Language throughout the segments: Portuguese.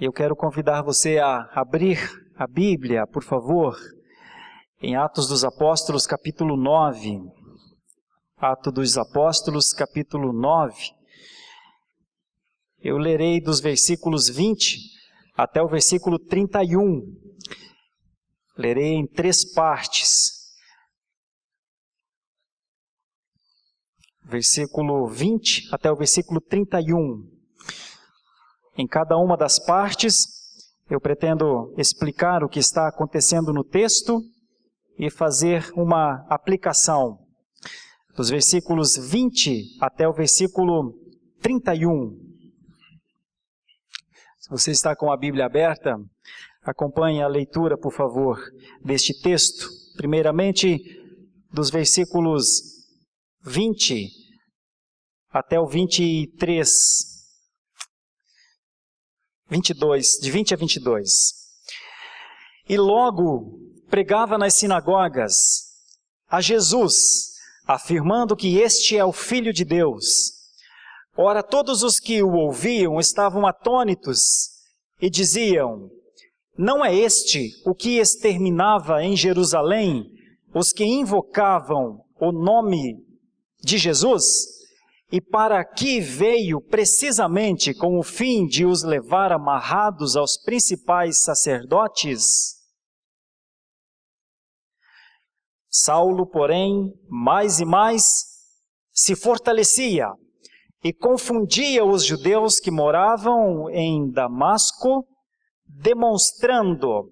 eu quero convidar você a abrir a Bíblia, por favor, em Atos dos Apóstolos, capítulo 9. Atos dos Apóstolos, capítulo 9. Eu lerei dos versículos 20 até o versículo 31. Lerei em 3 partes. Versículo 20 até o versículo 31. Em cada uma das partes, eu pretendo explicar o que está acontecendo no texto e fazer uma aplicação. Dos versículos 20 até o versículo 31. Se você está com a Bíblia aberta, acompanhe a leitura, por favor, deste texto. Primeiramente, dos versículos 20 até o 23. 22, de 20 a 22. E logo pregava nas sinagogas a Jesus, afirmando que este é o Filho de Deus. Ora, todos os que o ouviam estavam atônitos e diziam: não é este o que exterminava em Jerusalém os que invocavam o nome de Jesus? E para aqui veio precisamente com o fim de os levar amarrados aos principais sacerdotes? Saulo, porém, mais e mais se fortalecia e confundia os judeus que moravam em Damasco, demonstrando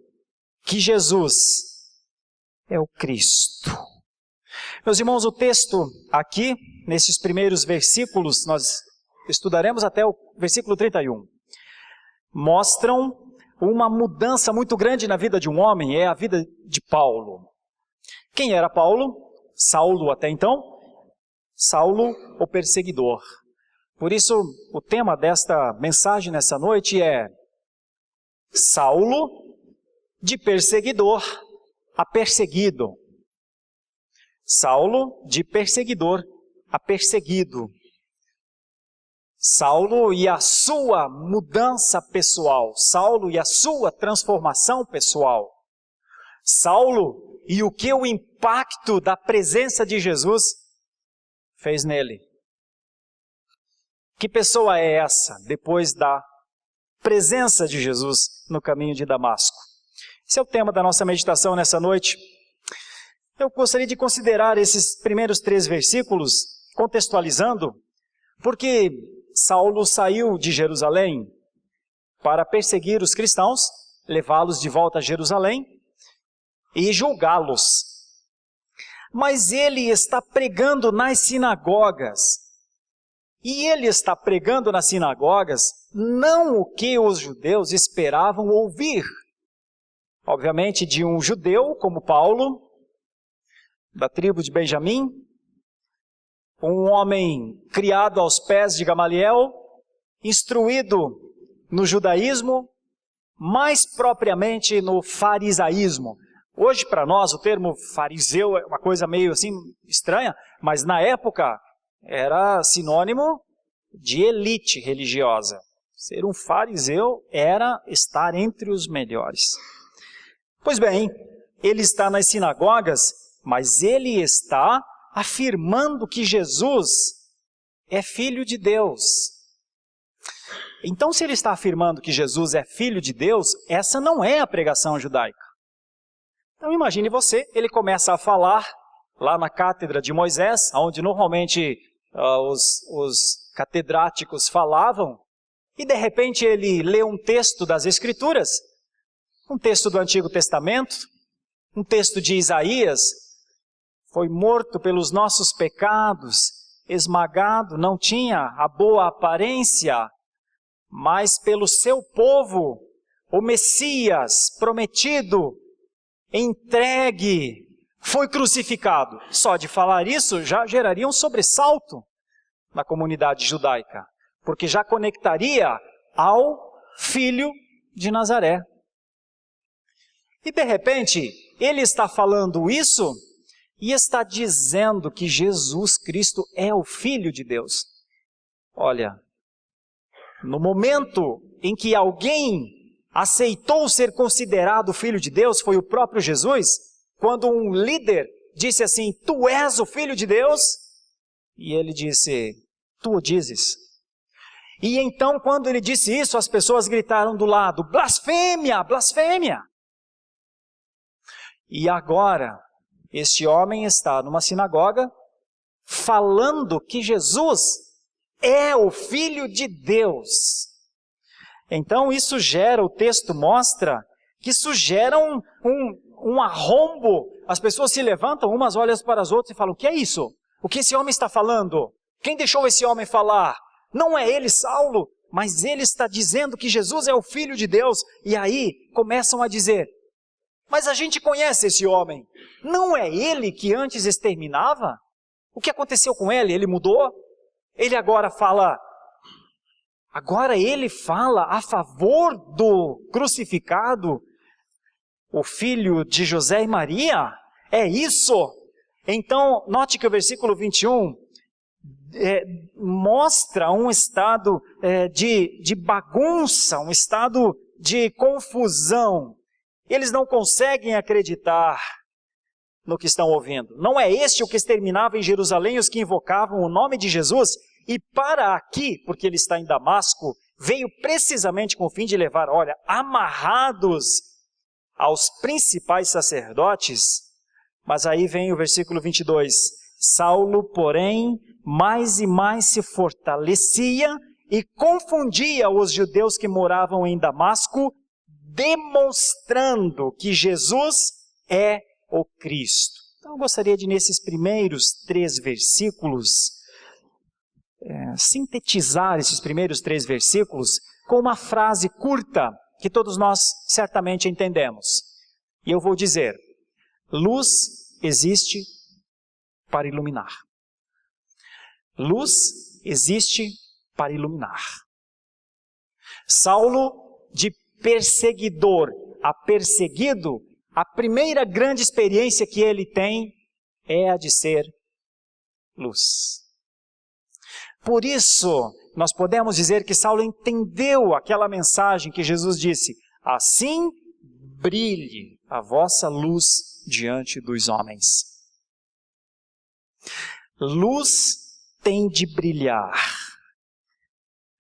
que Jesus é o Cristo. Meus irmãos, o texto aqui, nesses primeiros versículos, nós estudaremos até o versículo 31, mostram uma mudança muito grande na vida de um homem, é a vida de Paulo. Quem era Paulo? Saulo até então. Saulo, o perseguidor. Por isso, o tema desta mensagem nessa noite é Saulo, de perseguidor a perseguido. Saulo, de perseguidor a perseguido. Saulo e a sua mudança pessoal. Saulo e a sua transformação pessoal. Saulo e o que o impacto da presença de Jesus fez nele. Que pessoa é essa depois da presença de Jesus no caminho de Damasco? Esse é o tema da nossa meditação nessa noite. Eu gostaria de considerar esses primeiros 3 versículos, contextualizando, porque Saulo saiu de Jerusalém para perseguir os cristãos, levá-los de volta a Jerusalém e julgá-los. Mas ele está pregando nas sinagogas. E ele está pregando nas sinagogas não o que os judeus esperavam ouvir. Obviamente, de um judeu como Paulo, da tribo de Benjamim, um homem criado aos pés de Gamaliel, instruído no judaísmo, mais propriamente no farisaísmo. Hoje, para nós, o termo fariseu é uma coisa meio assim estranha, mas na época era sinônimo de elite religiosa. Ser um fariseu era estar entre os melhores. Pois bem, ele está nas sinagogas, mas ele está afirmando que Jesus é Filho de Deus. Então, se ele está afirmando que Jesus é Filho de Deus, essa não é a pregação judaica. Então, imagine você, ele começa a falar lá na cátedra de Moisés, onde normalmente os catedráticos falavam, e de repente ele lê um texto das Escrituras, um texto do Antigo Testamento, um texto de Isaías: foi morto pelos nossos pecados, esmagado, não tinha a boa aparência, mas pelo seu povo, o Messias prometido, entregue, foi crucificado. Só de falar isso já geraria um sobressalto na comunidade judaica, porque já conectaria ao Filho de Nazaré. E de repente, ele está falando isso e está dizendo que Jesus Cristo é o Filho de Deus. Olha, no momento em que alguém aceitou ser considerado filho de Deus foi o próprio Jesus, quando um líder disse assim: tu és o filho de Deus? E ele disse: tu o dizes. E então, quando ele disse isso, as pessoas gritaram do lado: blasfêmia, blasfêmia. E agora, este homem está numa sinagoga falando que Jesus é o Filho de Deus. Então isso gera, o texto mostra, que isso gera um arrombo. As pessoas se levantam, umas olham para as outras e falam: o que é isso? O que esse homem está falando? Quem deixou esse homem falar? Não é ele, Saulo, mas ele está dizendo que Jesus é o Filho de Deus. E aí começam a dizer: mas a gente conhece esse homem. Não é ele que antes exterminava? O que aconteceu com ele? Ele mudou? Ele agora fala a favor do crucificado, o filho de José e Maria? É isso? Então, note que o versículo 21 mostra um estado de bagunça, um estado de confusão. Eles não conseguem acreditar no que estão ouvindo. Não é este o que exterminava em Jerusalém os que invocavam o nome de Jesus? E para aqui, porque ele está em Damasco, veio precisamente com o fim de levar, amarrados aos principais sacerdotes. Mas aí vem o versículo 22. Saulo, porém, mais e mais se fortalecia e confundia os judeus que moravam em Damasco, demonstrando que Jesus é o Cristo. Então eu gostaria de, nesses primeiros 3 versículos, sintetizar esses primeiros 3 versículos com uma frase curta que todos nós certamente entendemos. E eu vou dizer: luz existe para iluminar. Luz existe para iluminar. Saulo, de perseguidor a perseguido, a primeira grande experiência que ele tem é a de ser luz. Por isso, nós podemos dizer que Saulo entendeu aquela mensagem que Jesus disse: assim brilhe a vossa luz diante dos homens. Luz tem de brilhar.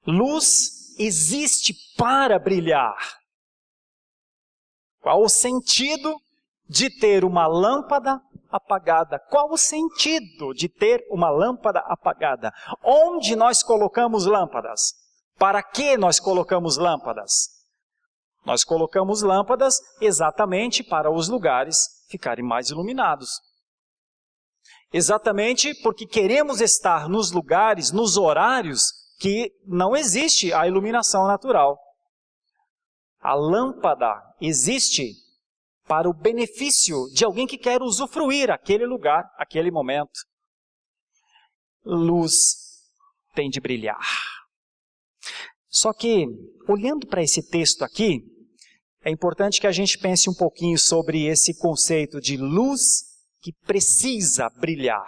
Luz existe para brilhar. Qual o sentido de ter uma lâmpada apagada? Qual o sentido de ter uma lâmpada apagada? Onde nós colocamos lâmpadas? Para que nós colocamos lâmpadas? Nós colocamos lâmpadas exatamente para os lugares ficarem mais iluminados. Exatamente porque queremos estar nos lugares, nos horários que não existe a iluminação natural. A lâmpada existe para o benefício de alguém que quer usufruir aquele lugar, aquele momento. Luz tem de brilhar. Só que, olhando para esse texto aqui, é importante que a gente pense um pouquinho sobre esse conceito de luz que precisa brilhar.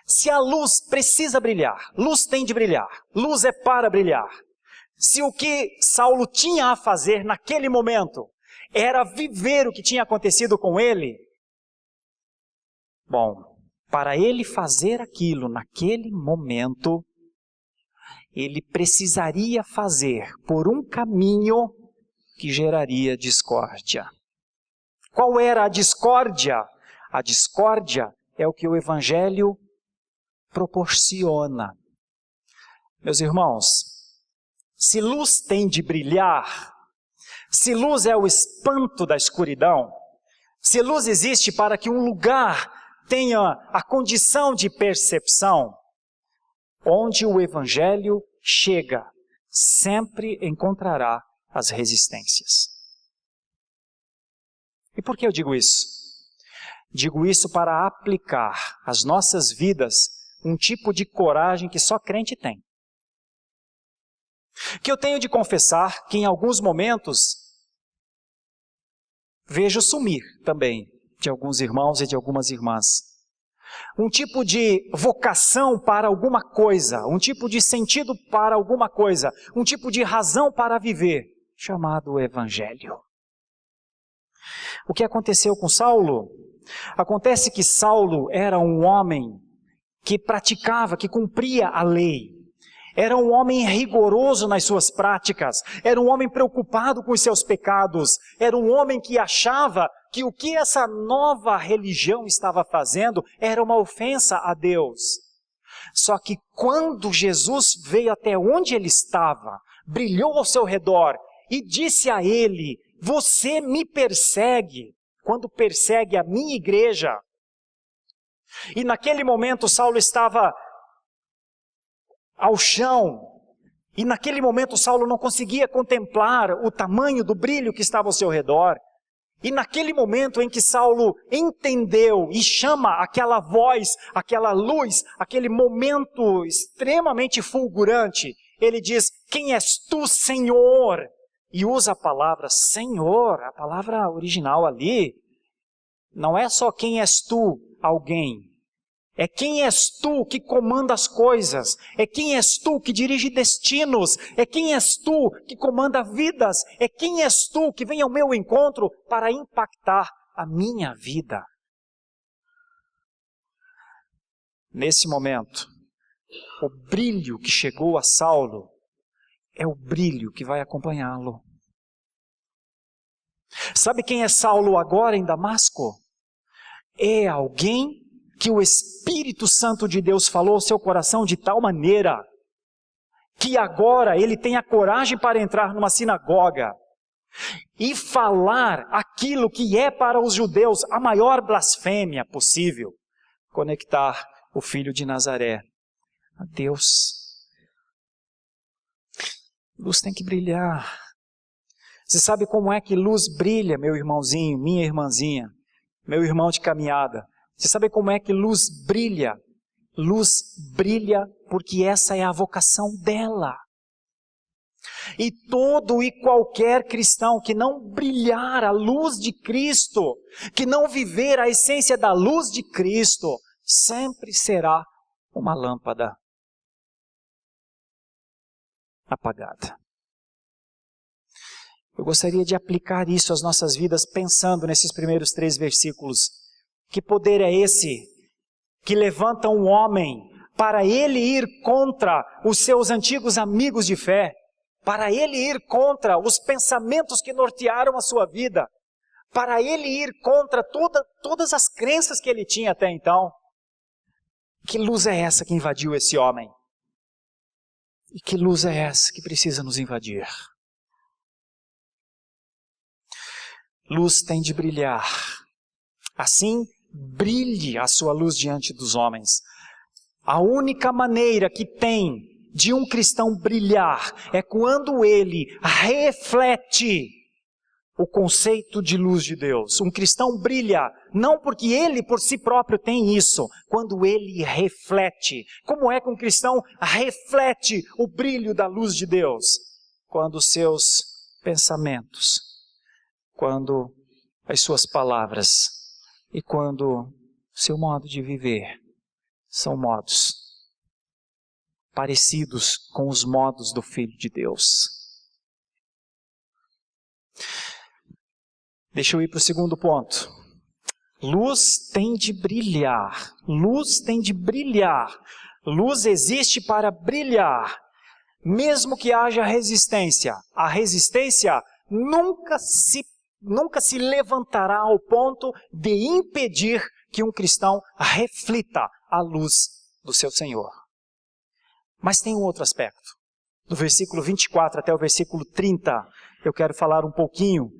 Se a luz precisa brilhar, luz tem de brilhar, luz é para brilhar. Se o que Saulo tinha a fazer naquele momento era viver o que tinha acontecido com ele, bom, para ele fazer aquilo naquele momento, ele precisaria fazer por um caminho que geraria discórdia. Qual era a discórdia? A discórdia é o que o Evangelho proporciona. Meus irmãos, se luz tem de brilhar, se luz é o espanto da escuridão, se luz existe para que um lugar tenha a condição de percepção, onde o Evangelho chega, sempre encontrará as resistências. E por que eu digo isso? Digo isso para aplicar às nossas vidas um tipo de coragem que só crente tem. Que eu tenho de confessar que em alguns momentos vejo sumir também de alguns irmãos e de algumas irmãs. Um tipo de vocação para alguma coisa, um tipo de sentido para alguma coisa, um tipo de razão para viver, chamado Evangelho. O que aconteceu com Saulo? Acontece que Saulo era um homem que praticava, que cumpria a lei. Era um homem rigoroso nas suas práticas. Era um homem preocupado com os seus pecados. Era um homem que achava que o que essa nova religião estava fazendo era uma ofensa a Deus. Só que quando Jesus veio até onde ele estava, brilhou ao seu redor e disse a ele: você me persegue quando persegue a minha igreja. E naquele momento Saulo estava ao chão, e naquele momento Saulo não conseguia contemplar o tamanho do brilho que estava ao seu redor. E naquele momento em que Saulo entendeu e chama aquela voz, aquela luz, aquele momento extremamente fulgurante, ele diz: quem és tu, Senhor? E usa a palavra Senhor, a palavra original ali, não é só quem és tu, alguém. É quem és tu que comanda as coisas. É quem és tu que dirige destinos. É quem és tu que comanda vidas. É quem és tu que vem ao meu encontro para impactar a minha vida. Nesse momento, o brilho que chegou a Saulo é o brilho que vai acompanhá-lo. Sabe quem é Saulo agora em Damasco? É alguém que o Espírito Santo de Deus falou ao seu coração de tal maneira que agora ele tem a coragem para entrar numa sinagoga e falar aquilo que é para os judeus a maior blasfêmia possível: conectar o Filho de Nazaré a Deus. Luz tem que brilhar. Você sabe como é que luz brilha, meu irmãozinho, minha irmãzinha, meu irmão de caminhada? Você sabe como é que luz brilha? Luz brilha porque essa é a vocação dela. E todo e qualquer cristão que não brilhar a luz de Cristo, que não viver a essência da luz de Cristo, sempre será uma lâmpada apagada. Eu gostaria de aplicar isso às nossas vidas pensando nesses primeiros 3 versículos. Que poder é esse que levanta um homem para ele ir contra os seus antigos amigos de fé, para ele ir contra os pensamentos que nortearam a sua vida, para ele ir contra todas as crenças que ele tinha até então? Que luz é essa que invadiu esse homem? E que luz é essa que precisa nos invadir? Luz tem de brilhar. Assim, brilhe a sua luz diante dos homens. A única maneira que tem de um cristão brilhar é quando ele reflete o conceito de luz de Deus. Um cristão brilha não porque ele por si próprio tem isso, quando ele reflete. Como é que um cristão reflete o brilho da luz de Deus? Quando os seus pensamentos, quando as suas palavras e quando seu modo de viver são modos parecidos com os modos do Filho de Deus. Deixa eu ir para o segundo ponto. Luz tem de brilhar. Luz tem de brilhar. Luz existe para brilhar. Mesmo que haja resistência. A resistência nunca se levantará ao ponto de impedir que um cristão reflita a luz do seu Senhor. Mas tem um outro aspecto. Do versículo 24 até o versículo 30, eu quero falar um pouquinho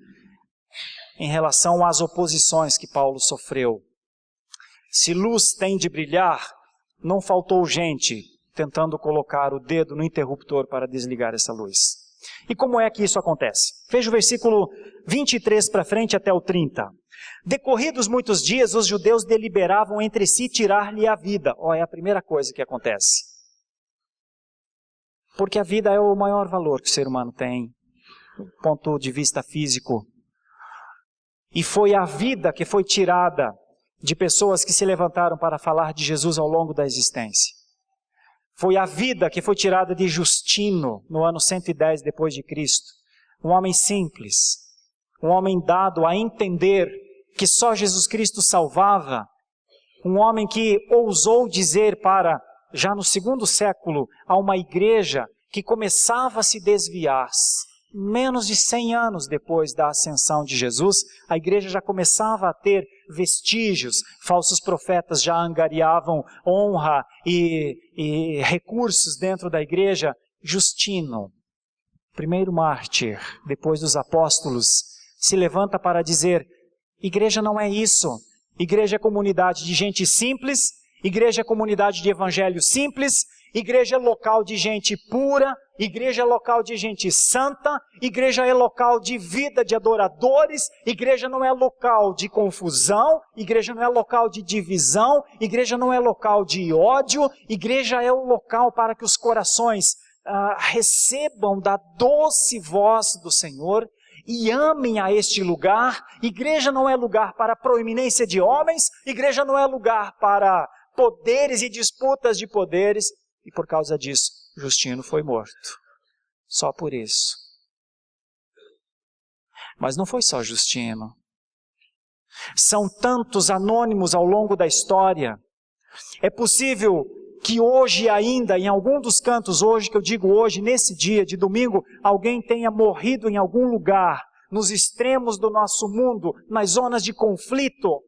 em relação às oposições que Paulo sofreu. Se luz tem de brilhar, não faltou gente tentando colocar o dedo no interruptor para desligar essa luz. E como é que isso acontece? Veja o versículo 23 para frente até o 30. Decorridos muitos dias, os judeus deliberavam entre si tirar-lhe a vida. É a primeira coisa que acontece. Porque a vida é o maior valor que o ser humano tem, do ponto de vista físico. E foi a vida que foi tirada de pessoas que se levantaram para falar de Jesus ao longo da existência. Foi a vida que foi tirada de Justino no ano 110 depois de Cristo, um homem simples, um homem dado a entender que só Jesus Cristo salvava, um homem que ousou dizer já no 2º século, a uma igreja que começava a se desviar. Menos de 100 anos depois da ascensão de Jesus, a igreja já começava a ter vestígios, falsos profetas já angariavam honra e recursos dentro da igreja. Justino, primeiro mártir, depois dos apóstolos, se levanta para dizer: igreja não é isso. Igreja é comunidade de gente simples, igreja é comunidade de evangelho simples, igreja é local de gente pura, igreja é local de gente santa, igreja é local de vida de adoradores, igreja não é local de confusão, igreja não é local de divisão, igreja não é local de ódio, igreja é o local para que os corações recebam da doce voz do Senhor e amem a este lugar. Igreja não é lugar para proeminência de homens, igreja não é lugar para poderes e disputas de poderes, e por causa disso, Justino foi morto. Só por isso. Mas não foi só Justino. São tantos anônimos ao longo da história. É possível que hoje ainda, em algum dos cantos, hoje, que eu digo hoje, nesse dia de domingo, alguém tenha morrido em algum lugar, nos extremos do nosso mundo, nas zonas de conflito,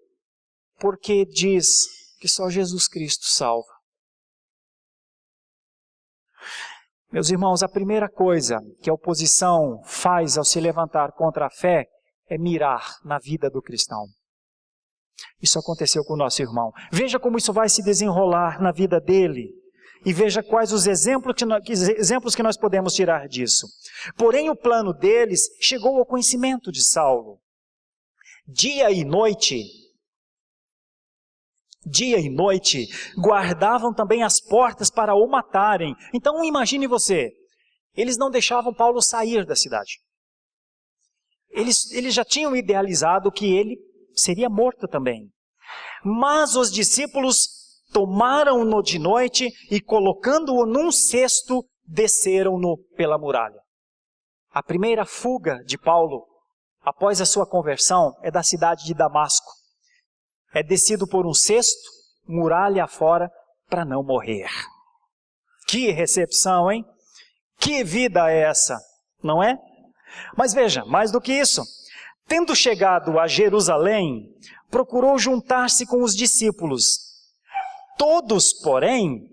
porque diz que só Jesus Cristo salva. Meus irmãos, a primeira coisa que a oposição faz ao se levantar contra a fé é mirar na vida do cristão. Isso aconteceu com o nosso irmão. Veja como isso vai se desenrolar na vida dele. E veja quais os exemplos que nós podemos tirar disso. Porém, o plano deles chegou ao conhecimento de Saulo. Dia e noite, guardavam também as portas para o matarem. Então imagine você, eles não deixavam Paulo sair da cidade. Eles já tinham idealizado que ele seria morto também. Mas os discípulos tomaram-no de noite e, colocando-o num cesto, desceram-no pela muralha. A primeira fuga de Paulo, após a sua conversão, é da cidade de Damasco. É descido por um cesto, muralha afora, para não morrer. Que recepção, hein? Que vida é essa, não é? Mas veja, mais do que isso, tendo chegado a Jerusalém, procurou juntar-se com os discípulos. Todos, porém,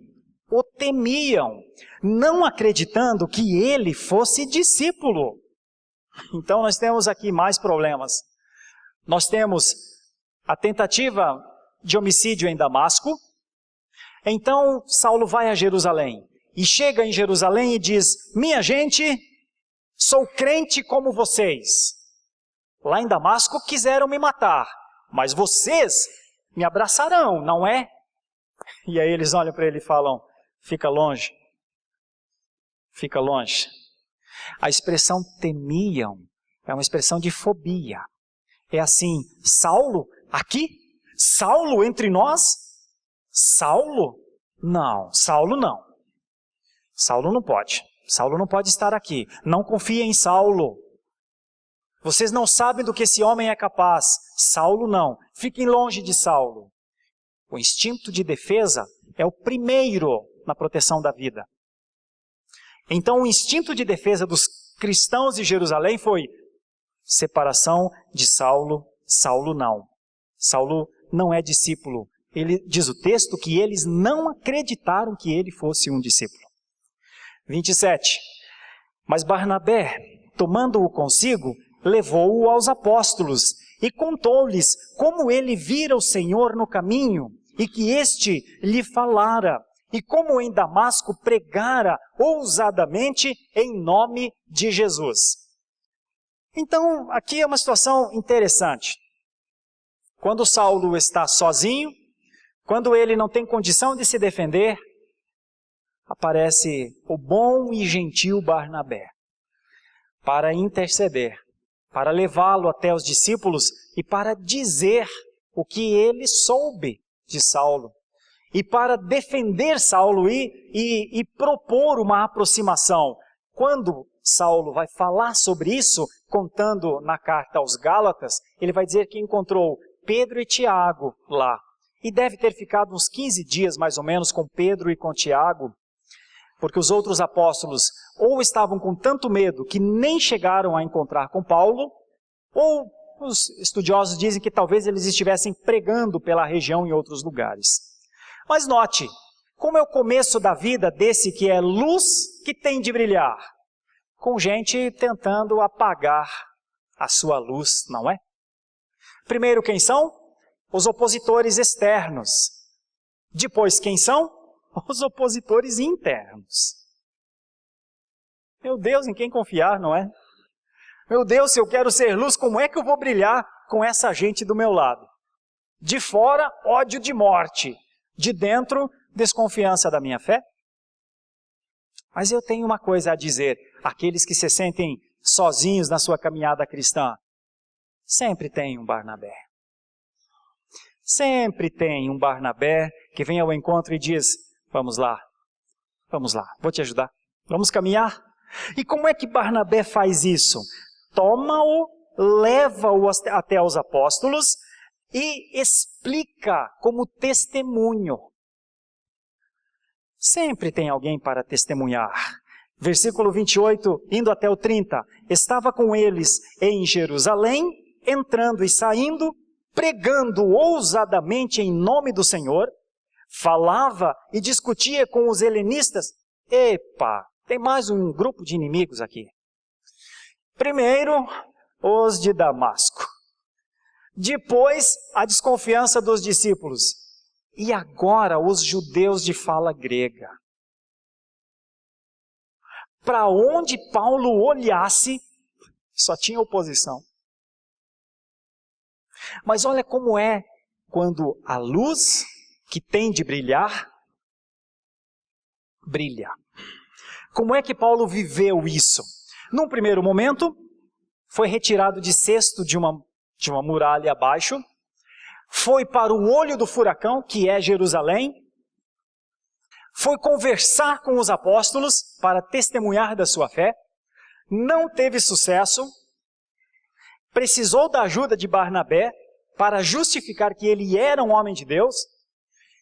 o temiam, não acreditando que ele fosse discípulo. Então nós temos aqui mais problemas. Nós temos a tentativa de homicídio em Damasco. Então Saulo vai a Jerusalém e chega em Jerusalém e diz: minha gente, sou crente como vocês. Lá em Damasco quiseram me matar, mas vocês me abraçarão, não é? E aí eles olham para ele e falam: fica longe. Fica longe. A expressão temiam é uma expressão de fobia. É assim: Saulo aqui? Saulo entre nós? Saulo? Não, Saulo não. Saulo não pode. Saulo não pode estar aqui. Não confia em Saulo. Vocês não sabem do que esse homem é capaz. Saulo não. Fiquem longe de Saulo. O instinto de defesa é o primeiro na proteção da vida. Então o instinto de defesa dos cristãos de Jerusalém foi separação de Saulo. Saulo não. Saulo não é discípulo. Ele diz o texto que eles não acreditaram que ele fosse um discípulo. 27. Mas Barnabé, tomando-o consigo, levou-o aos apóstolos e contou-lhes como ele vira o Senhor no caminho e que este lhe falara, e como em Damasco pregara ousadamente em nome de Jesus. Então, aqui é uma situação interessante. Quando Saulo está sozinho, quando ele não tem condição de se defender, aparece o bom e gentil Barnabé para interceder, para levá-lo até os discípulos e para dizer o que ele soube de Saulo, e para defender Saulo e propor uma aproximação. Quando Saulo vai falar sobre isso, contando na carta aos Gálatas, ele vai dizer que encontrou Pedro e Tiago lá. E deve ter ficado uns 15 dias, mais ou menos, com Pedro e com Tiago, porque os outros apóstolos ou estavam com tanto medo que nem chegaram a encontrar com Paulo, ou os estudiosos dizem que talvez eles estivessem pregando pela região em outros lugares. Mas note, como é o começo da vida desse que é luz que tem de brilhar, com gente tentando apagar a sua luz, não é? Primeiro, quem são? Os opositores externos. Depois, quem são? Os opositores internos. Meu Deus, em quem confiar, não é? Meu Deus, se eu quero ser luz, como é que eu vou brilhar com essa gente do meu lado? De fora, ódio de morte. De dentro, desconfiança da minha fé. Mas eu tenho uma coisa a dizer. Aqueles que se sentem sozinhos na sua caminhada cristã, sempre tem um Barnabé. Sempre tem um Barnabé que vem ao encontro e diz, vamos lá, vou te ajudar, vamos caminhar. E como é que Barnabé faz isso? Toma-o, leva-o até os apóstolos e explica como testemunho. Sempre tem alguém para testemunhar. Versículo 28, indo até o 30. Estava com eles em Jerusalém, entrando e saindo, pregando ousadamente em nome do Senhor, falava e discutia com os helenistas. Epa, tem mais um grupo de inimigos aqui. Primeiro, os de Damasco. Depois, a desconfiança dos discípulos. E agora, os judeus de fala grega. Para onde Paulo olhasse, só tinha oposição. Mas olha como é quando a luz que tem de brilhar, brilha. Como é que Paulo viveu isso? Num primeiro momento, foi retirado de cesto de uma muralha abaixo, foi para o olho do furacão, que é Jerusalém, foi conversar com os apóstolos para testemunhar da sua fé, não teve sucesso, precisou da ajuda de Barnabé para justificar que ele era um homem de Deus,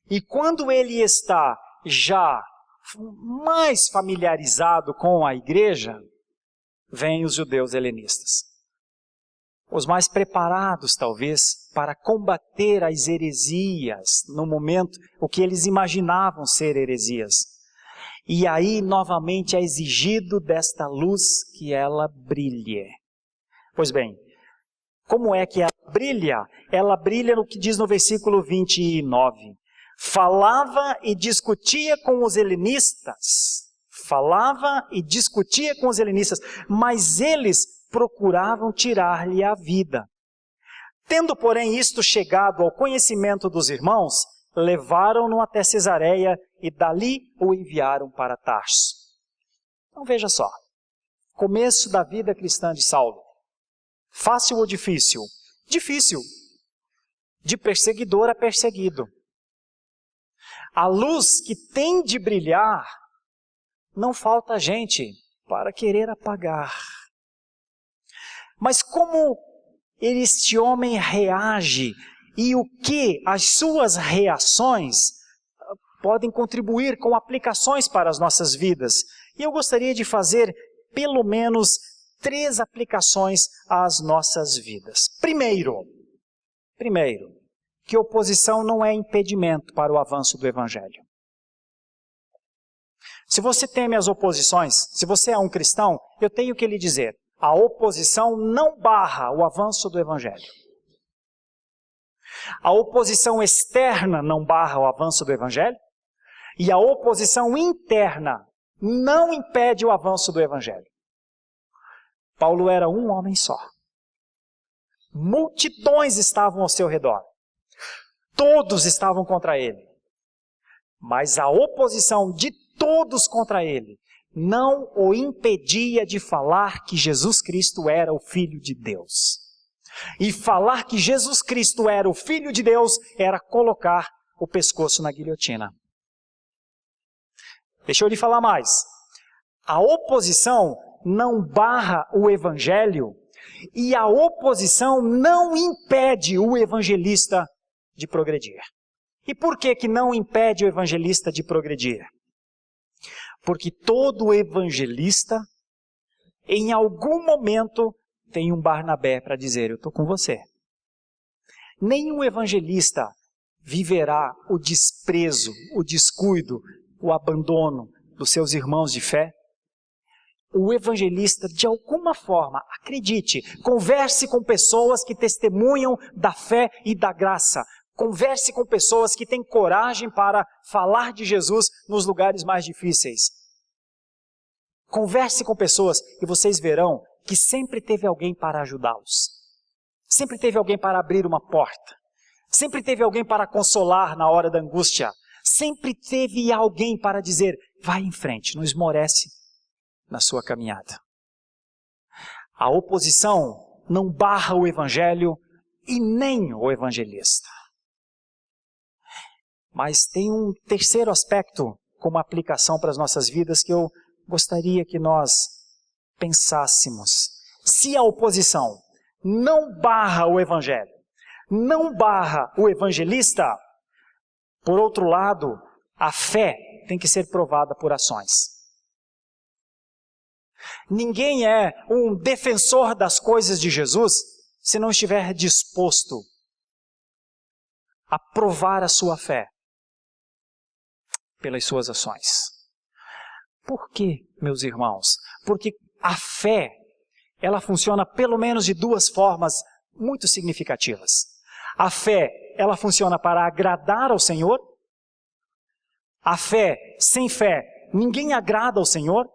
e quando ele está já mais familiarizado com a igreja, vêm os judeus helenistas. Os mais preparados, talvez, para combater as heresias, no momento, o que eles imaginavam ser heresias. E aí, novamente, é exigido desta luz que ela brilhe. Pois bem, como é que ela brilha? Ela brilha no que diz no versículo 29. Falava e discutia com os helenistas. Falava e discutia com os helenistas, mas eles procuravam tirar-lhe a vida. Tendo, porém, isto chegado ao conhecimento dos irmãos, levaram-no até Cesareia e dali o enviaram para Tarso. Então veja só, começo da vida cristã de Saulo. Fácil ou difícil? Difícil. De perseguidor a perseguido. A luz que tem de brilhar, não falta gente para querer apagar. Mas como este homem reage e o que as suas reações podem contribuir com aplicações para as nossas vidas? E eu gostaria de fazer pelo menos 3 aplicações às nossas vidas. Primeiro, que oposição não é impedimento para o avanço do Evangelho. Se você teme as oposições, se você é um cristão, eu tenho que lhe dizer, a oposição não barra o avanço do Evangelho. A oposição externa não barra o avanço do Evangelho, e a oposição interna não impede o avanço do Evangelho. Paulo era um homem só. Multidões estavam ao seu redor. Todos estavam contra ele. Mas a oposição de todos contra ele não o impedia de falar que Jesus Cristo era o Filho de Deus. E falar que Jesus Cristo era o Filho de Deus era colocar o pescoço na guilhotina. Deixa eu lhe falar mais. A oposição não barra o evangelho e a oposição não impede o evangelista de progredir. E por que não impede o evangelista de progredir? Porque todo evangelista, em algum momento, tem um Barnabé para dizer, eu estou com você. Nenhum evangelista viverá o desprezo, o descuido, o abandono dos seus irmãos de fé. O evangelista, de alguma forma, acredite, converse com pessoas que testemunham da fé e da graça. Converse com pessoas que têm coragem para falar de Jesus nos lugares mais difíceis. Converse com pessoas e vocês verão que sempre teve alguém para ajudá-los. Sempre teve alguém para abrir uma porta. Sempre teve alguém para consolar na hora da angústia. Sempre teve alguém para dizer, vai em frente, não esmorece na sua caminhada. A oposição não barra o evangelho e nem o evangelista. Mas tem um terceiro aspecto como aplicação para as nossas vidas que eu gostaria que nós pensássemos. Se a oposição não barra o evangelho, não barra o evangelista, por outro lado, a fé tem que ser provada por ações. Ninguém é um defensor das coisas de Jesus se não estiver disposto a provar a sua fé pelas suas ações. Por quê, meus irmãos? Porque a fé, ela funciona pelo menos de duas formas muito significativas. A fé, ela funciona para agradar ao Senhor. A fé, sem fé, ninguém agrada ao Senhor.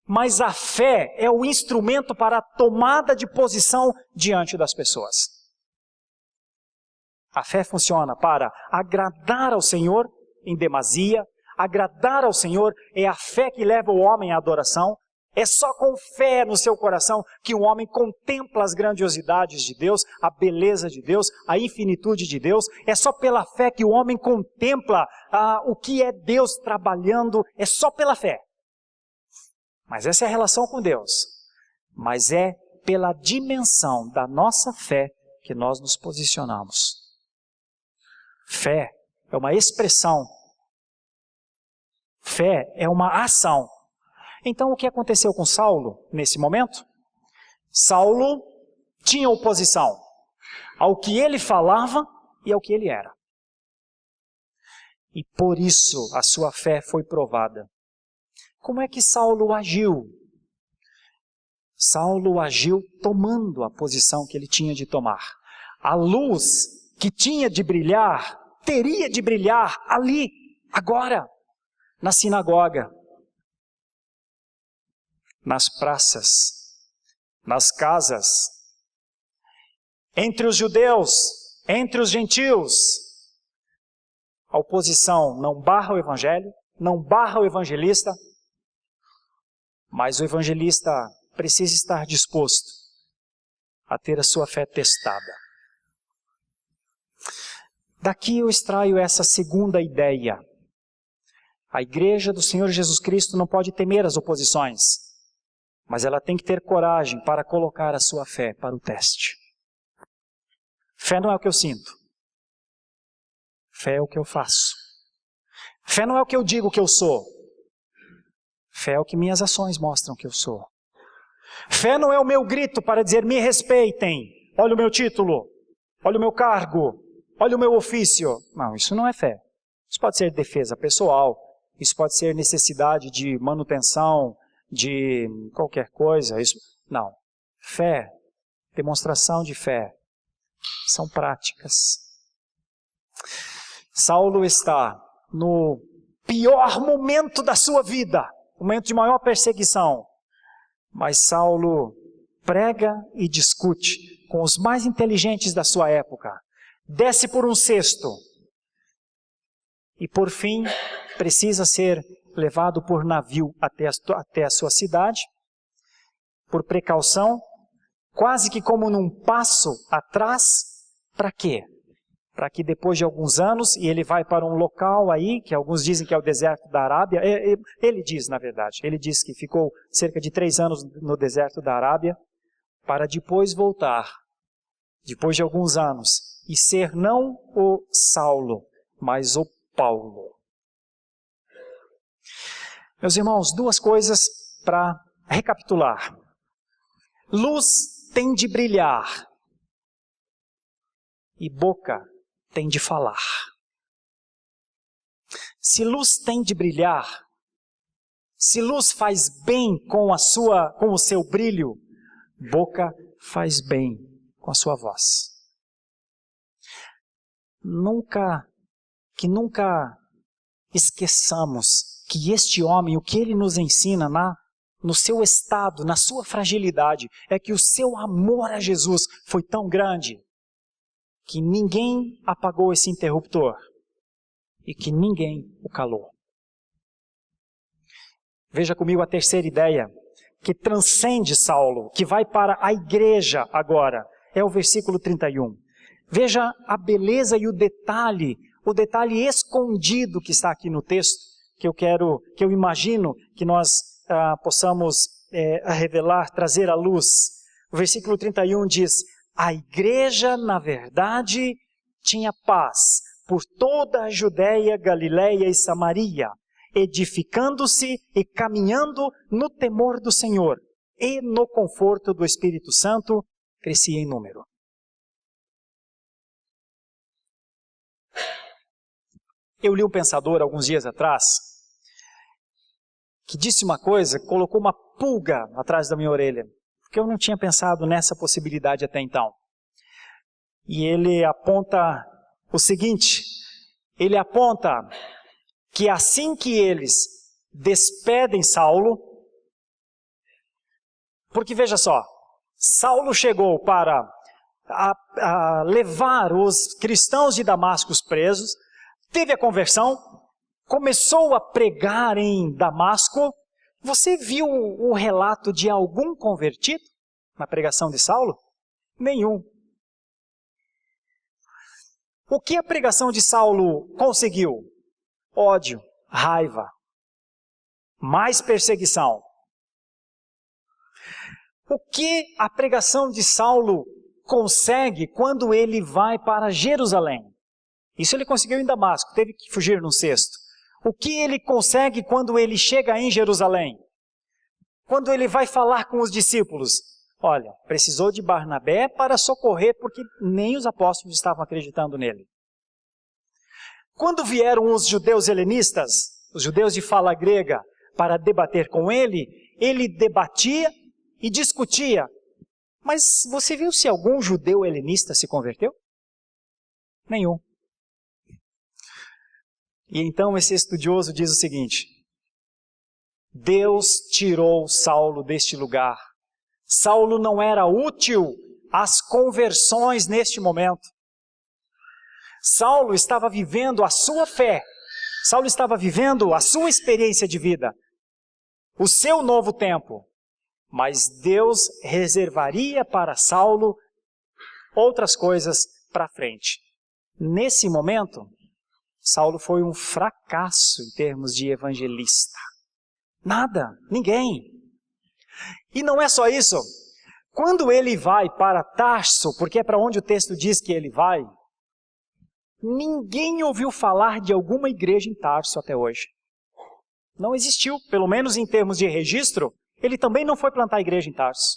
Mas a fé é o instrumento para a tomada de posição diante das pessoas. A fé funciona para agradar ao Senhor em demasia. Agradar ao Senhor é a fé que leva o homem à adoração. É só com fé no seu coração que o homem contempla as grandiosidades de Deus, a beleza de Deus, a infinitude de Deus. É só pela fé que o homem contempla o que é Deus trabalhando. É só pela fé. Mas essa é a relação com Deus. Mas é pela dimensão da nossa fé que nós nos posicionamos. Fé é uma expressão. Fé é uma ação. Então o que aconteceu com Saulo nesse momento? Saulo tinha oposição ao que ele falava e ao que ele era. E por isso a sua fé foi provada. Como é que Saulo agiu? Saulo agiu tomando a posição que ele tinha de tomar. A luz que tinha de brilhar, teria de brilhar ali, agora, na sinagoga, nas praças, nas casas, entre os judeus, entre os gentios. A oposição não barra o evangelho, não barra o evangelista, mas o evangelista precisa estar disposto a ter a sua fé testada. Daqui eu extraio essa segunda ideia. A igreja do Senhor Jesus Cristo não pode temer as oposições, mas ela tem que ter coragem para colocar a sua fé para o teste. Fé não é o que eu sinto. Fé é o que eu faço. Fé não é o que eu digo que eu sou. Fé é o que minhas ações mostram que eu sou. Fé não é o meu grito para dizer, me respeitem. Olha o meu título. Olha o meu cargo. Olha o meu ofício. Não, isso não é fé. Isso pode ser defesa pessoal. Isso pode ser necessidade de manutenção, de qualquer coisa. Isso... Não. Fé, demonstração de fé, são práticas. Saulo está no pior momento da sua vida, momento de maior perseguição. Mas Saulo prega e discute com os mais inteligentes da sua época. Desce por um cesto. E por fim, precisa ser levado por navio até a sua cidade. Por precaução, quase que como num passo atrás. Para quê? para que depois de alguns anos, e ele vai para um local aí, que alguns dizem que é o deserto da Arábia, ele diz na verdade, ele diz que ficou cerca de 3 anos no deserto da Arábia, para depois voltar, depois de alguns anos, e ser não o Saulo, mas o Paulo. Meus irmãos, 2 coisas para recapitular. Luz tem de brilhar e boca tem de falar. Se luz tem de brilhar, se luz faz bem com o seu brilho, boca faz bem com a sua voz. Nunca esqueçamos que este homem, o que ele nos ensina no seu estado, na sua fragilidade, é que o seu amor a Jesus foi tão grande que ninguém apagou esse interruptor e que ninguém o calou. Veja comigo a terceira ideia, que transcende Saulo, que vai para a igreja agora, é o versículo 31. Veja a beleza e o detalhe escondido que está aqui no texto, que eu imagino que nós possamos revelar, trazer à luz. O versículo 31 diz: a igreja, na verdade, tinha paz por toda a Judéia, Galiléia e Samaria, edificando-se e caminhando no temor do Senhor e no conforto do Espírito Santo, crescia em número. Eu li um pensador alguns dias atrás, que disse uma coisa, colocou uma pulga atrás da minha orelha, porque eu não tinha pensado nessa possibilidade até então. E ele aponta o seguinte, ele aponta que assim que eles despedem Saulo, porque veja só, Saulo chegou para levar os cristãos de Damasco presos, teve a conversão, começou a pregar em Damasco. Você viu o relato de algum convertido na pregação de Saulo? Nenhum. O que a pregação de Saulo conseguiu? Ódio, raiva, mais perseguição. O que a pregação de Saulo consegue quando ele vai para Jerusalém? Isso ele conseguiu em Damasco, teve que fugir num cesto. O que ele consegue quando ele chega em Jerusalém? Quando ele vai falar com os discípulos? Olha, precisou de Barnabé para socorrer, porque nem os apóstolos estavam acreditando nele. Quando vieram os judeus helenistas, os judeus de fala grega, para debater com ele, ele debatia e discutia. Mas você viu se algum judeu helenista se converteu? Nenhum. E então esse estudioso diz o seguinte: Deus tirou Saulo deste lugar. Saulo não era útil às conversões neste momento. Saulo estava vivendo a sua fé. Saulo estava vivendo a sua experiência de vida, o seu novo tempo. Mas Deus reservaria para Saulo outras coisas para frente. Nesse momento, Saulo foi um fracasso em termos de evangelista. Nada, ninguém. E não é só isso. Quando ele vai para Tarso, porque é para onde o texto diz que ele vai, ninguém ouviu falar de alguma igreja em Tarso até hoje. Não existiu, pelo menos em termos de registro, ele também não foi plantar a igreja em Tarso.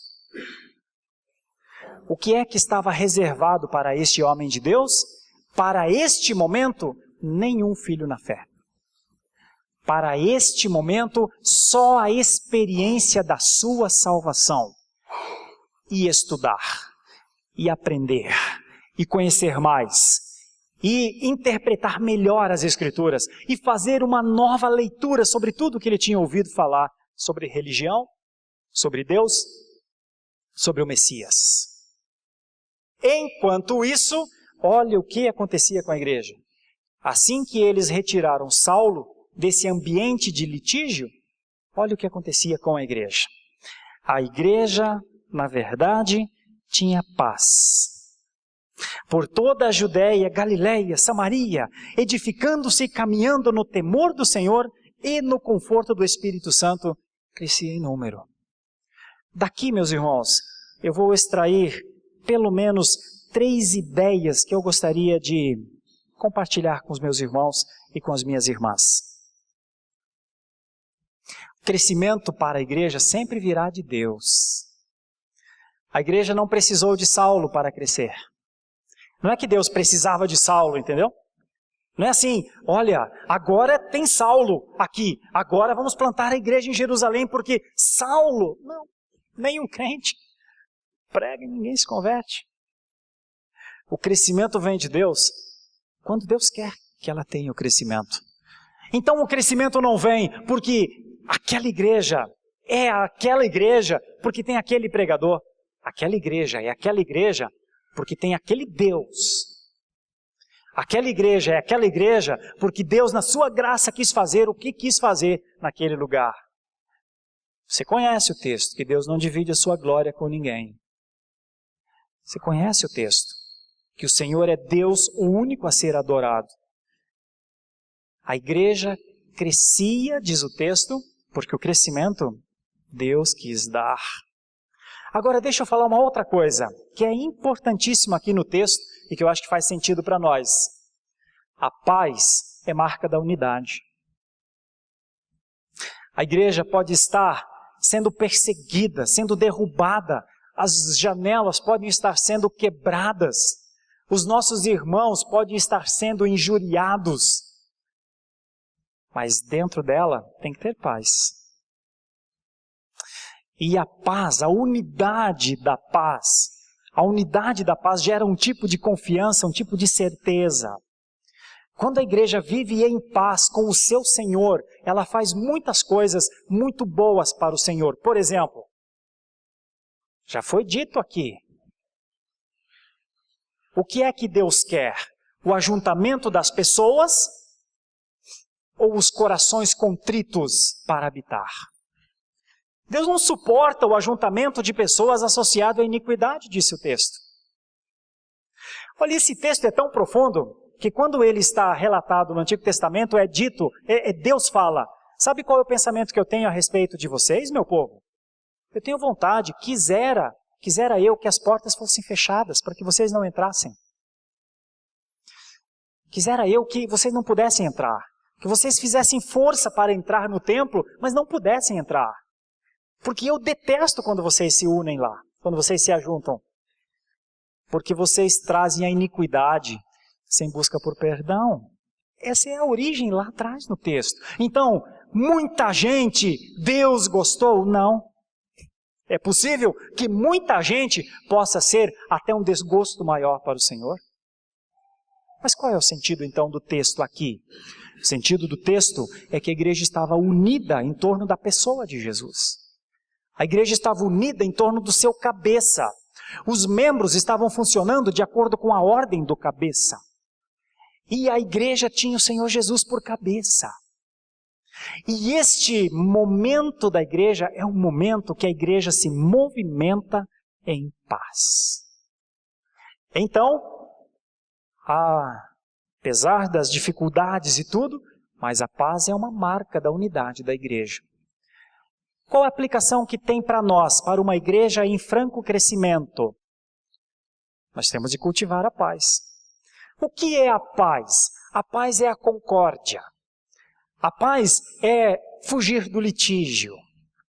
O que é que estava reservado para este homem de Deus? Para este momento, nenhum filho na fé. Para este momento, só a experiência da sua salvação. E estudar, e aprender, e conhecer mais, e interpretar melhor as Escrituras, e fazer uma nova leitura sobre tudo que ele tinha ouvido falar sobre religião, sobre Deus, sobre o Messias. Enquanto isso, olha o que acontecia com a igreja. Assim que eles retiraram Saulo desse ambiente de litígio, olha o que acontecia com a igreja. A igreja, na verdade, tinha paz por toda a Judéia, Galiléia, Samaria, edificando-se e caminhando no temor do Senhor e no conforto do Espírito Santo, crescia em número. Daqui, meus irmãos, eu vou extrair pelo menos 3 ideias que eu gostaria de compartilhar com os meus irmãos e com as minhas irmãs. O crescimento para a igreja sempre virá de Deus. A igreja não precisou de Saulo para crescer. Não é que Deus precisava de Saulo, entendeu? Não é assim, olha, agora tem Saulo aqui, agora vamos plantar a igreja em Jerusalém, porque Saulo, não, nenhum crente prega e ninguém se converte. O crescimento vem de Deus quando Deus quer que ela tenha o crescimento. Então o crescimento não vem porque aquela igreja é aquela igreja porque tem aquele pregador. Aquela igreja é aquela igreja porque tem aquele Deus. Aquela igreja é aquela igreja porque Deus, na sua graça, quis fazer o que quis fazer naquele lugar. Você conhece o texto, que Deus não divide a sua glória com ninguém. Você conhece o texto, que o Senhor é Deus, o único a ser adorado. A igreja crescia, diz o texto, porque o crescimento Deus quis dar. Agora deixa eu falar uma outra coisa, que é importantíssima aqui no texto e que eu acho que faz sentido para nós. A paz é marca da unidade. A igreja pode estar sendo perseguida, sendo derrubada, as janelas podem estar sendo quebradas, os nossos irmãos podem estar sendo injuriados, mas dentro dela tem que ter paz. E a paz, a unidade da paz gera um tipo de confiança, um tipo de certeza. Quando a igreja vive em paz com o seu Senhor, ela faz muitas coisas muito boas para o Senhor. Por exemplo, já foi dito aqui, o que é que Deus quer? O ajuntamento das pessoas ou os corações contritos para habitar? Deus não suporta o ajuntamento de pessoas associado à iniquidade, disse o texto. Olha, esse texto é tão profundo que quando ele está relatado no Antigo Testamento, é dito, Deus fala, sabe qual é o pensamento que eu tenho a respeito de vocês, meu povo? Eu tenho vontade, quisera eu que as portas fossem fechadas para que vocês não entrassem. Quisera eu que vocês não pudessem entrar, que vocês fizessem força para entrar no templo, mas não pudessem entrar. Porque eu detesto quando vocês se unem lá, quando vocês se ajuntam. Porque vocês trazem a iniquidade sem busca por perdão. Essa é a origem lá atrás no texto. Então, muita gente, Deus gostou? Não. É possível que muita gente possa ser até um desgosto maior para o Senhor? Mas qual é o sentido então do texto aqui? O sentido do texto é que a igreja estava unida em torno da pessoa de Jesus. A igreja estava unida em torno do seu cabeça. Os membros estavam funcionando de acordo com a ordem do cabeça. E a igreja tinha o Senhor Jesus por cabeça. E este momento da igreja é um momento que a igreja se movimenta em paz. Então, apesar das dificuldades e tudo, mas a paz é uma marca da unidade da igreja. Qual a aplicação que tem para nós, para uma igreja em franco crescimento? Nós temos de cultivar a paz. O que é a paz? A paz é a concórdia. A paz é fugir do litígio.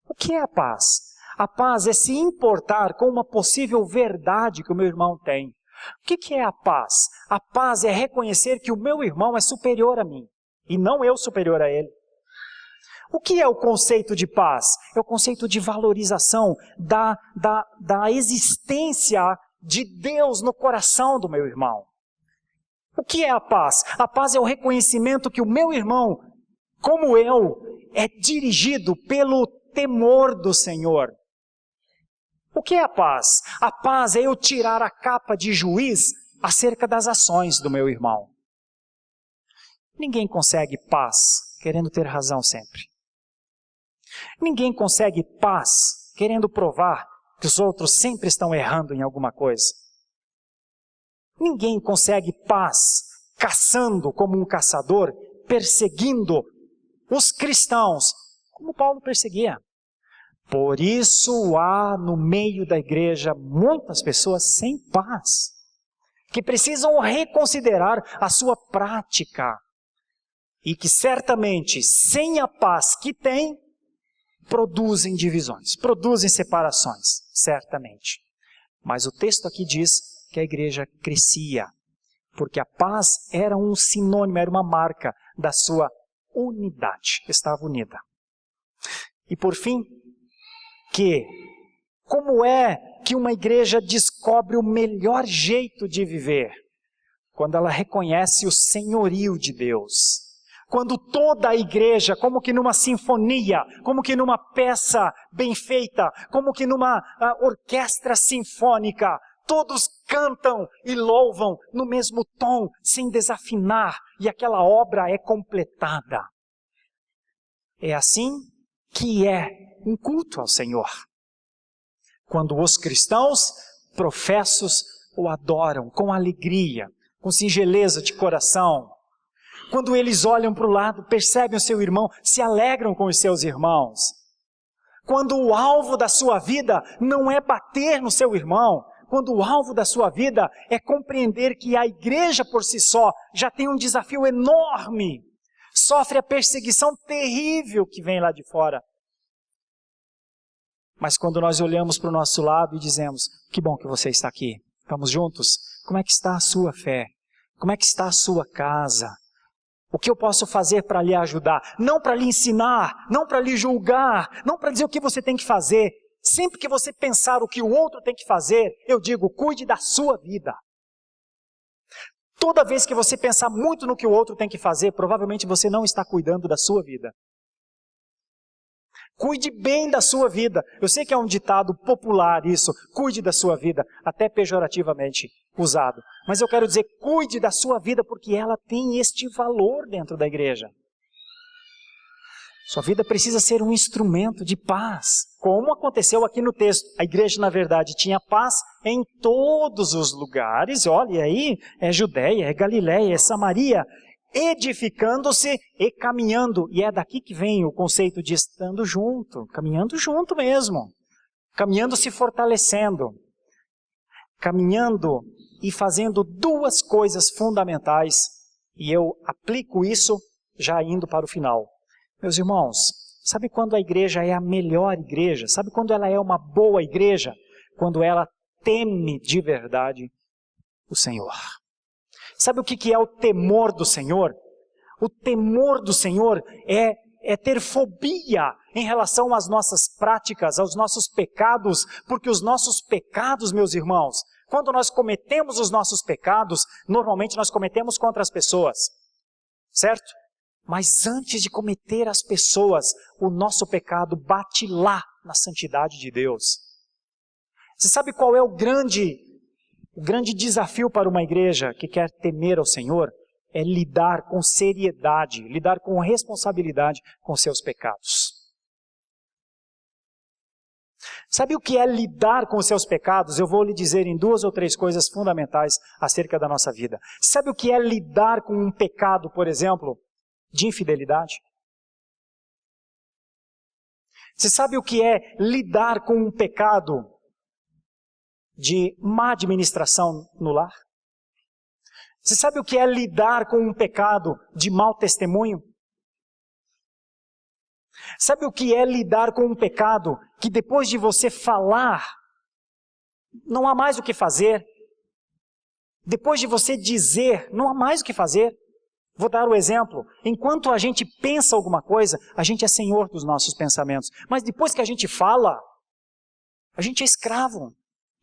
O que é a paz? A paz é se importar com uma possível verdade que o meu irmão tem. O que é a paz? A paz é reconhecer que o meu irmão é superior a mim e não eu superior a ele. O que é o conceito de paz? É o conceito de valorização da existência de Deus no coração do meu irmão. O que é a paz? A paz é o reconhecimento que o meu irmão, como eu, é dirigido pelo temor do Senhor. O que é a paz? A paz é eu tirar a capa de juiz acerca das ações do meu irmão. Ninguém consegue paz querendo ter razão sempre. Ninguém consegue paz querendo provar que os outros sempre estão errando em alguma coisa. Ninguém consegue paz caçando como um caçador, perseguindo os cristãos, como Paulo perseguia. Por isso há no meio da igreja muitas pessoas sem paz, que precisam reconsiderar a sua prática e que certamente, sem a paz que têm, produzem divisões, produzem separações, certamente. Mas o texto aqui diz que a igreja crescia, porque a paz era um sinônimo, era uma marca da sua unidade, estava unida. E por fim, como é que uma igreja descobre o melhor jeito de viver? Quando ela reconhece o senhorio de Deus. Quando toda a igreja, como que numa sinfonia, como que numa peça bem feita, como que numa orquestra sinfônica, todos cantam e louvam no mesmo tom, sem desafinar, e aquela obra é completada. É assim que é um culto ao Senhor. Quando os cristãos professos o adoram com alegria, com singeleza de coração. Quando eles olham para o lado, percebem o seu irmão, se alegram com os seus irmãos. Quando o alvo da sua vida não é bater no seu irmão, quando o alvo da sua vida é compreender que a igreja por si só já tem um desafio enorme, sofre a perseguição terrível que vem lá de fora. Mas quando nós olhamos para o nosso lado e dizemos, que bom que você está aqui, estamos juntos, como é que está a sua fé? Como é que está a sua casa? O que eu posso fazer para lhe ajudar? Não para lhe ensinar, não para lhe julgar, não para dizer o que você tem que fazer. Sempre que você pensar o que o outro tem que fazer, eu digo, cuide da sua vida. Toda vez que você pensar muito no que o outro tem que fazer, provavelmente você não está cuidando da sua vida. Cuide bem da sua vida. Eu sei que é um ditado popular isso, cuide da sua vida, até pejorativamente usado. Mas eu quero dizer, cuide da sua vida porque ela tem este valor dentro da igreja. Sua vida precisa ser um instrumento de paz, como aconteceu aqui no texto. A igreja, na verdade, tinha paz em todos os lugares. Olha, e aí é Judeia, é Galileia, é Samaria, edificando-se e caminhando. E é daqui que vem o conceito de estando junto, caminhando junto mesmo. Caminhando se fortalecendo. Caminhando e fazendo duas coisas fundamentais. E eu aplico isso já indo para o final. Meus irmãos, sabe quando a igreja é a melhor igreja? Sabe quando ela é uma boa igreja? Quando ela teme de verdade o Senhor. Sabe o que é o temor do Senhor? O temor do Senhor é ter fobia em relação às nossas práticas, aos nossos pecados, porque os nossos pecados, meus irmãos, quando nós cometemos os nossos pecados, normalmente nós cometemos contra as pessoas, certo? Mas antes de cometer as pessoas, o nosso pecado bate lá na santidade de Deus. Você sabe qual é o grande desafio para uma igreja que quer temer ao Senhor? É lidar com seriedade, lidar com responsabilidade com seus pecados. Sabe o que é lidar com os seus pecados? Eu vou lhe dizer em 2 ou 3 coisas fundamentais acerca da nossa vida. Sabe o que é lidar com um pecado, por exemplo, de infidelidade? Você sabe o que é lidar com um pecado de má administração no lar? Você sabe o que é lidar com um pecado de mau testemunho? Sabe o que é lidar com um pecado que depois de você falar, não há mais o que fazer? Depois de você dizer, não há mais o que fazer? Vou dar o exemplo. Enquanto a gente pensa alguma coisa, a gente é senhor dos nossos pensamentos. Mas depois que a gente fala, a gente é escravo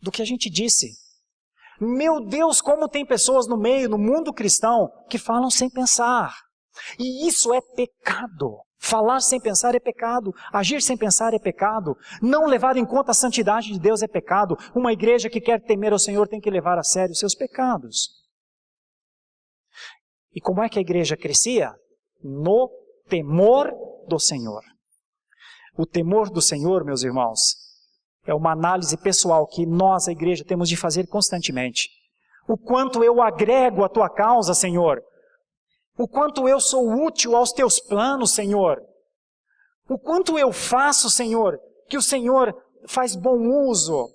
do que a gente disse. Meu Deus, como tem pessoas no meio, no mundo cristão, que falam sem pensar. E isso é pecado. Falar sem pensar é pecado. Agir sem pensar é pecado. Não levar em conta a santidade de Deus é pecado. Uma igreja que quer temer ao Senhor tem que levar a sério os seus pecados. E como é que a igreja crescia? No temor do Senhor. O temor do Senhor, meus irmãos, é uma análise pessoal que nós, a igreja, temos de fazer constantemente. O quanto eu agrego a tua causa, Senhor. O quanto eu sou útil aos teus planos, Senhor. O quanto eu faço, Senhor, que o Senhor faz bom uso.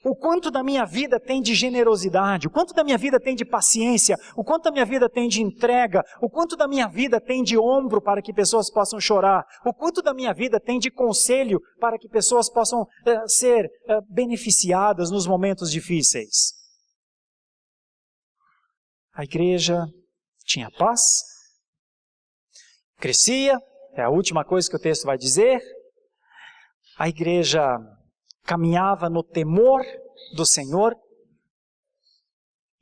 O quanto da minha vida tem de generosidade, o quanto da minha vida tem de paciência, o quanto da minha vida tem de entrega, o quanto da minha vida tem de ombro para que pessoas possam chorar, o quanto da minha vida tem de conselho para que pessoas possam ser beneficiadas nos momentos difíceis. A igreja tinha paz, crescia, é a última coisa que o texto vai dizer. A igreja caminhava no temor do Senhor.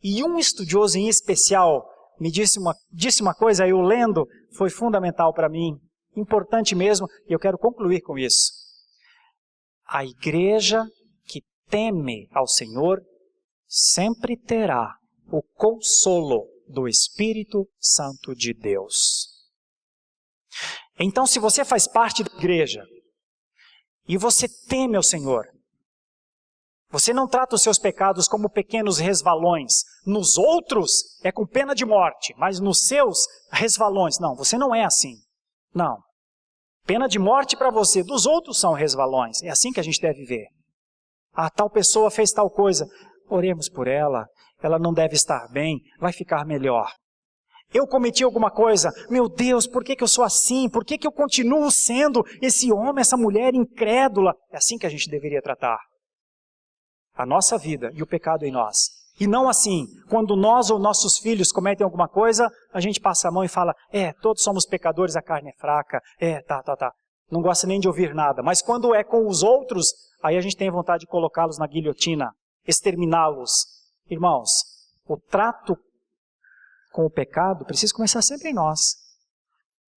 E um estudioso em especial me disse uma coisa, eu lendo, foi fundamental para mim, importante mesmo, e eu quero concluir com isso. A igreja que teme ao Senhor sempre terá o consolo do Espírito Santo de Deus. Então, se você faz parte da igreja e você teme ao Senhor, você não trata os seus pecados como pequenos resvalões. Nos outros é com pena de morte, mas nos seus resvalões, não, você não é assim. Não. Pena de morte para você, dos outros são resvalões. É assim que a gente deve ver. Ah, tal pessoa fez tal coisa, oremos por ela, ela não deve estar bem, vai ficar melhor. Eu cometi alguma coisa, meu Deus, por que eu sou assim? Por que eu continuo sendo esse homem, essa mulher incrédula? É assim que a gente deveria tratar a nossa vida e o pecado em nós. E não assim, quando nós ou nossos filhos cometem alguma coisa, a gente passa a mão e fala, todos somos pecadores, a carne é fraca, tá. Não gosta nem de ouvir nada. Mas quando é com os outros, aí a gente tem vontade de colocá-los na guilhotina, exterminá-los. Irmãos, o trato com o pecado precisa começar sempre em nós.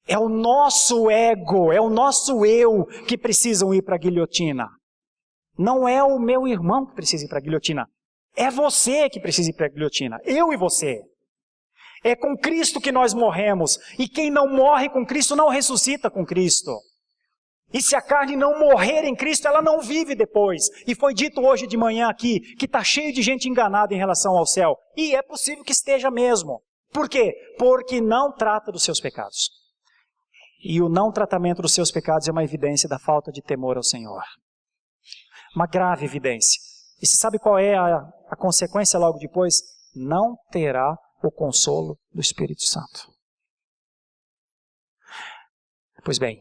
É o nosso ego, é o nosso eu que precisam ir para a guilhotina. Não é o meu irmão que precisa ir para a guilhotina. É você que precisa ir para a guilhotina. Eu e você. É com Cristo que nós morremos. E quem não morre com Cristo não ressuscita com Cristo. E se a carne não morrer em Cristo, ela não vive depois. E foi dito hoje de manhã aqui que está cheio de gente enganada em relação ao céu. E é possível que esteja mesmo. Por quê? Porque não trata dos seus pecados. E o não tratamento dos seus pecados é uma evidência da falta de temor ao Senhor. Uma grave evidência. E você sabe qual é a consequência logo depois? Não terá o consolo do Espírito Santo. Pois bem,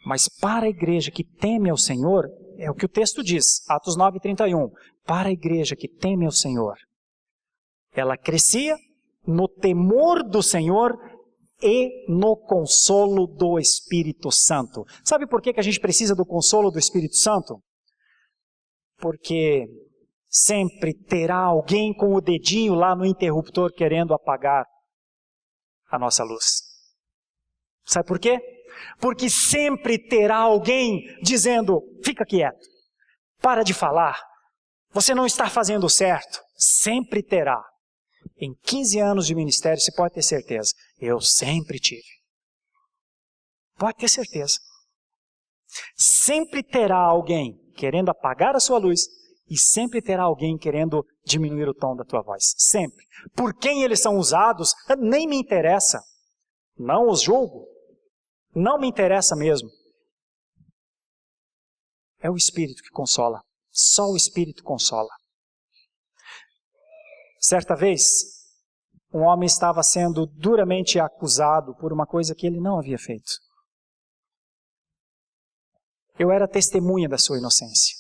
mas para a igreja que teme ao Senhor, é o que o texto diz, Atos 9:31. Para a igreja que teme ao Senhor, ela crescia no temor do Senhor e no consolo do Espírito Santo. Sabe por que a gente precisa do consolo do Espírito Santo? Porque sempre terá alguém com o dedinho lá no interruptor querendo apagar a nossa luz. Sabe por quê? Porque sempre terá alguém dizendo, fica quieto, para de falar, você não está fazendo certo. Sempre terá. Em 15 anos de ministério, você pode ter certeza, eu sempre tive. Pode ter certeza. Sempre terá alguém querendo apagar a sua luz e sempre terá alguém querendo diminuir o tom da tua voz. Sempre. Por quem eles são usados, nem me interessa. Não os julgo. Não me interessa mesmo. É o Espírito que consola. Só o Espírito consola. Certa vez, um homem estava sendo duramente acusado por uma coisa que ele não havia feito. Eu era testemunha da sua inocência.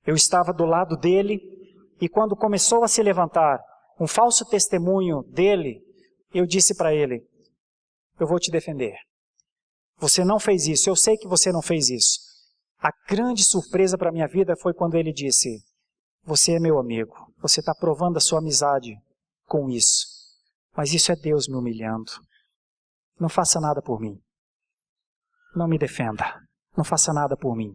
Eu estava do lado dele e quando começou a se levantar um falso testemunho dele, eu disse para ele, eu vou te defender. Você não fez isso, eu sei que você não fez isso. A grande surpresa para a minha vida foi quando ele disse, você é meu amigo, você está provando a sua amizade com isso. Mas isso é Deus me humilhando. Não faça nada por mim. Não me defenda. Não faça nada por mim.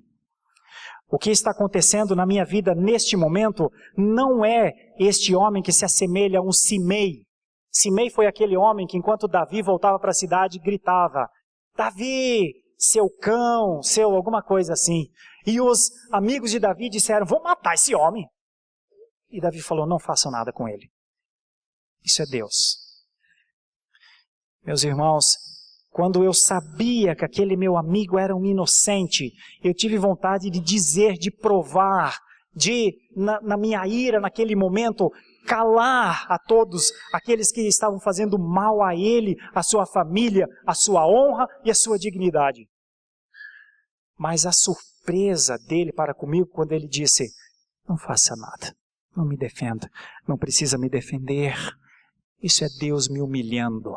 O que está acontecendo na minha vida neste momento não é este homem que se assemelha a um Simei. Simei foi aquele homem que enquanto Davi voltava para a cidade gritava, Davi, seu cão, seu alguma coisa assim. E os amigos de Davi disseram, vou matar esse homem. E Davi falou, não façam nada com ele. Isso é Deus. Meus irmãos, quando eu sabia que aquele meu amigo era um inocente, eu tive vontade de dizer, de provar, na minha ira, naquele momento, calar a todos aqueles que estavam fazendo mal a ele, a sua família, a sua honra e a sua dignidade. Mas a surpresa dele para comigo quando ele disse, não faça nada, não me defenda, não precisa me defender, isso é Deus me humilhando.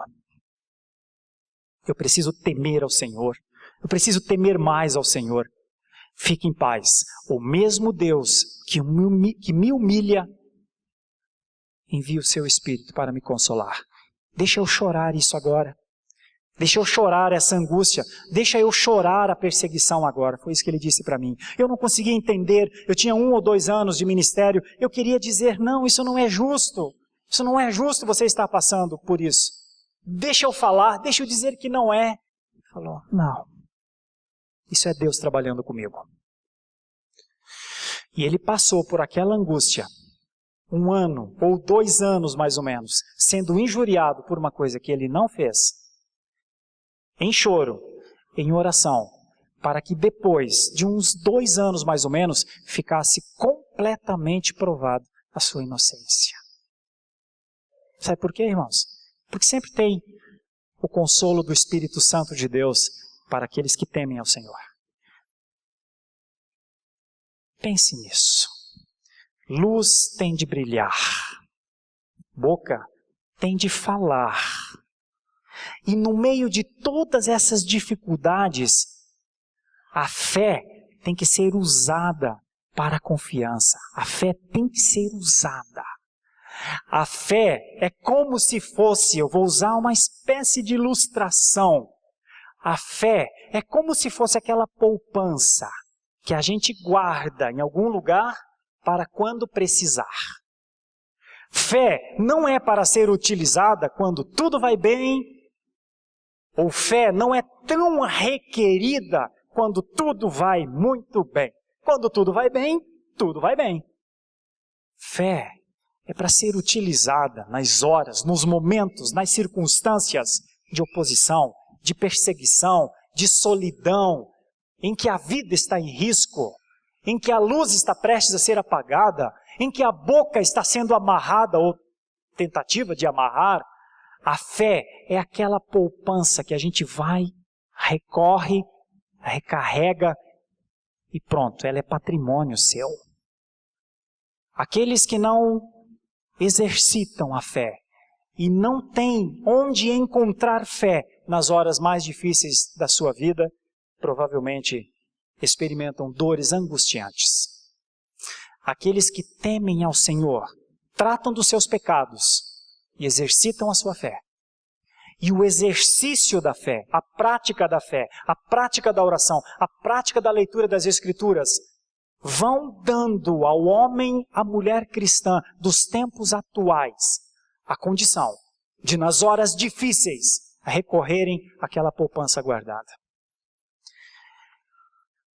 Eu preciso temer ao Senhor, eu preciso temer mais ao Senhor. Fique em paz, o mesmo Deus que me humilha, envia o seu Espírito para me consolar. Deixa eu chorar isso agora. Deixa eu chorar essa angústia. Deixa eu chorar a perseguição agora. Foi isso que ele disse para mim. Eu não conseguia entender. Eu tinha 1 ou 2 anos de ministério. Eu queria dizer, não, isso não é justo. Isso não é justo você estar passando por isso. Deixa eu falar, deixa eu dizer que não é. Ele falou, não. Isso é Deus trabalhando comigo. E ele passou por aquela angústia. 1 ano ou 2 anos mais ou menos, sendo injuriado por uma coisa que ele não fez. Em choro, em oração, para que depois de uns 2 anos mais ou menos, ficasse completamente provado a sua inocência. Sabe por quê, irmãos? Porque sempre tem o consolo do Espírito Santo de Deus para aqueles que temem ao Senhor. Pense nisso. Luz tem de brilhar, boca tem de falar. E no meio de todas essas dificuldades, a fé tem que ser usada para a confiança. A fé tem que ser usada. A fé é como se fosse, eu vou usar uma espécie de ilustração. A fé é como se fosse aquela poupança que a gente guarda em algum lugar para quando precisar. Fé não é para ser utilizada quando tudo vai bem, ou fé não é tão requerida quando tudo vai muito bem. Quando tudo vai bem, tudo vai bem. Fé é para ser utilizada nas horas, nos momentos, nas circunstâncias de oposição, de perseguição, de solidão, em que a vida está em risco, em que a luz está prestes a ser apagada, em que a boca está sendo amarrada ou tentativa de amarrar. A fé é aquela poupança que a gente vai, recorre, recarrega e pronto, ela é patrimônio seu. Aqueles que não exercitam a fé e não têm onde encontrar fé nas horas mais difíceis da sua vida, provavelmente experimentam dores angustiantes. Aqueles que temem ao Senhor, tratam dos seus pecados e exercitam a sua fé. E o exercício da fé, a prática da oração, a prática da leitura das Escrituras, vão dando ao homem, à mulher cristã dos tempos atuais, a condição de, nas horas difíceis, recorrerem àquela poupança guardada.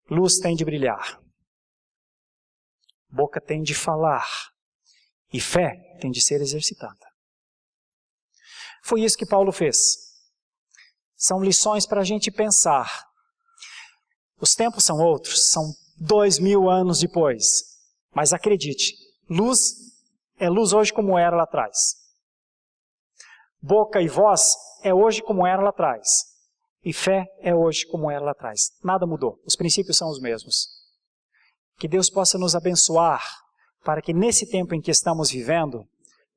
Luz tem de brilhar, boca tem de falar, e fé tem de ser exercitada. Foi isso que Paulo fez. São lições para a gente pensar. Os tempos são outros, são 2000 anos depois. Mas acredite, luz é luz hoje como era lá atrás. Boca e voz é hoje como era lá atrás. E fé é hoje como era lá atrás. Nada mudou, os princípios são os mesmos. Que Deus possa nos abençoar para que nesse tempo em que estamos vivendo,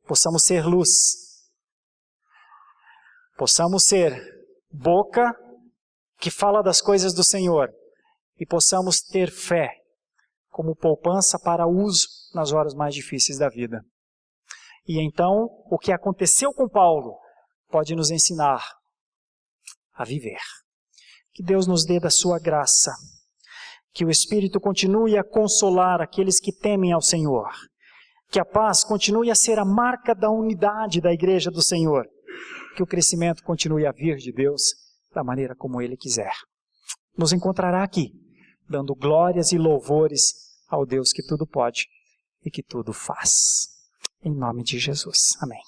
possamos ser luz. Possamos ser boca que fala das coisas do Senhor e possamos ter fé como poupança para uso nas horas mais difíceis da vida. E então, o que aconteceu com Paulo pode nos ensinar a viver. Que Deus nos dê da sua graça, que o Espírito continue a consolar aqueles que temem ao Senhor, que a paz continue a ser a marca da unidade da igreja do Senhor, que o crescimento continue a vir de Deus da maneira como Ele quiser. Nos encontrará aqui, dando glórias e louvores ao Deus que tudo pode e que tudo faz. Em nome de Jesus. Amém.